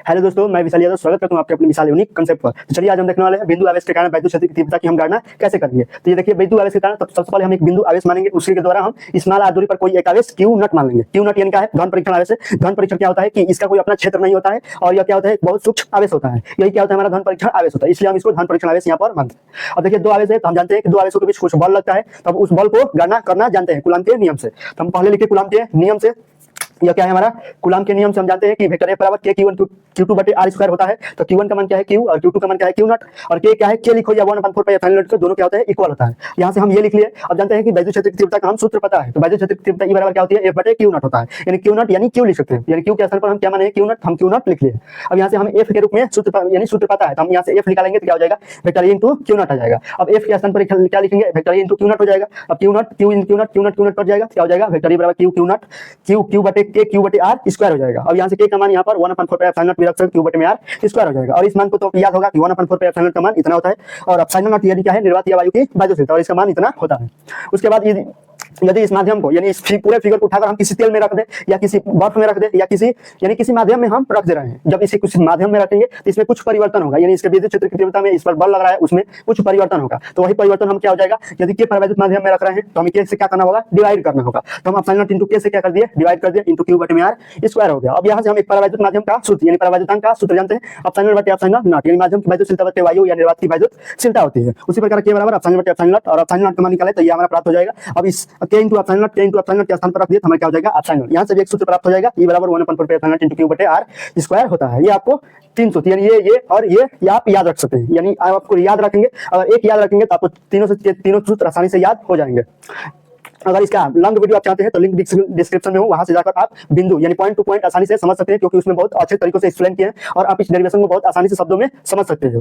Hello दोस्तों, मैं विशाल यादव स्वागत करता हूं आपके अपने विशाल यूनिक कंसेप्ट पर। तो चलिए आज हम देखने वाले हैं बिंदु आवेश के कारण वैद्युत क्षेत्र की तीव्रता की हम गणना कैसे करेंगे। तो ये देखिए, बिंदु आवेश के कारण सबसे पहले हम एक बिंदु आवेश मानेंगे, उसके द्वारा हम स्मॉल r दूरी पर कोई एक आवेश q नॉट मान लेंगे। q नॉट यानी क्या है? धन परीक्षण आवेश है। धन परीक्षण क्या होता है कि इसका कोई अपना क्षेत्र नहीं होता है और यह क्या होता है, बहुत सूक्ष्म आवेश होता है। यही क्या होता है, हमारा धन परीक्षण आवेश होता है, इसलिए हम इसको धन परीक्षण आवेश यहाँ पर मानते हैं। अब देखिए, दो आवेश है तो हम जानते हैं कि दो आवेशों के बीच कुछ बल लगता है, तब उस बल को गणना करना जानते हैं कूलम के नियम से। तो हम पहले लिखे कूलम के नियम से। यह क्या है, हमारा कूलम के नियम से हम जानते हैं कि वेक्टर F बराबर k q1 q2 बटे r स्क्वायर होता है। तो q1 का मान क्या है, q, और q2 का मान क्या है, q नॉट, और k क्या है, k लिखो या 1/4 पाई एप्सिलॉन नॉट, दोनों क्या होता है, इक्वल होता है। यहाँ से हम ये लिख लिए। अब जानते हैं कि वैद्युत क्षेत्र की तीव्रता का हम सूत्र पता है। तो वैद्युत क्षेत्र की तीव्रता E बराबर क्या होती है, F बटे q नॉट होता है। यानी q नॉट यानी q लिख सकते हैं, यानी q के स्थान पर हम क्या माने, q नॉट, हम q नॉट लिख लिए। अब यहाँ से हम F के रूप में सूत्र यानी सूत्र पता है, तो हम यहाँ से F निकालेंगे तो क्या हो जाएगा, vector A into q naught आ जाएगा। अब F के स्थान पर क्या लिखेंगे, vector A into q naught हो जाएगा। अब q naught q into q naught, q naught q naught कट जाएगा, क्या हो जाएगा, वेक्टर E बराबर q नॉट q बटे k q बटे r स्क्वायर हो जाएगा। अब यहाँ से k का मान यहाँ पर 1/4 पाई एप्सिलॉन नॉट भी रख सकते, q बटे में r स्क्वायर हो जाएगा। और इस मान को तो याद होगा कि 1/4 पाई एप्सिलॉन नॉट का मान इतना होता है, और एप्सिलॉन नॉट यानी क्या है, निर्वात या वायु की वैद्युत, और इसका मान इतना होता है। उसके बाद यदि इस माध्यम को यानी इस पूरे फिगर को उठाकर हम किसी तेल में रख दें या किसी बर्फ में रख दें या किसी माध्यम में हम रख दे रहे हैं, जब इसे कुछ माध्यम में रखेंगे तो इसमें कुछ परिवर्तन होगा, यानी इसके विद्युत क्षेत्र की तीव्रता में इस पर बल लग रहा है, उसमें कुछ परिवर्तन होगा। तो वही परिवर्तन हम क्या हो जाएगा, यदि के परावैद्युत माध्यम में रख रहे हैं तो हमें के से क्या करना होगा, डिवाइड करना होगा। तो हम एप्सिलॉन नॉट इंटू के से क्या कर दिए, डिवाइड कर दिए, इंटू q बटे में r स्क्वायर हो गया। अब यहाँ से हम एक परावैद्युत माध्यम का सूत्र यानी परावैद्युतांक का सूत्र जानते हैं, एप्सिलॉन बटे एप्सिलॉन नॉट, यानी माध्यम की वैद्युतशीलता बटे वायु या निर्वात की वैद्युतशीलता होती है। उसी प्रकार के बराबर एप्सिलॉन बटे एप्सिलॉन नॉट, और एप्सिलॉन नॉट का मान निकाले तो ये हमारा प्राप्त हो जाएगा। अब इस k इंटू एप्सिलॉन नॉट के स्थान पर रख दिए तो हमें क्या हो जाएगा, एप्सिलॉन नॉट। यहाँ से भी एक सूत्र प्राप्त हो जाएगा, E बराबर 1/4 pi epsilon not into q बटे r स्क्वायर होता है। ये आपको तीन सूत्र यानी ये और ये आप याद रख सकते हैं, यानी आपको याद रखेंगे, अगर एक याद रखेंगे तो आपको तीनों सूत्र आसानी से याद हो जाएंगे। अगर इसका लॉन्ग वीडियो आप चाहते हैं तो लिंक डिस्क्रिप्शन में हो, वहां से जाकर आप बिंदु यानी पॉइंट टू पॉइंट आसानी से समझ सकते हैं, क्योंकि उसमें बहुत अच्छे तरीके से एक्सप्लेन किए हैं और आप इस डेरिवेशन को बहुत आसानी से शब्दों में समझ सकते हैं।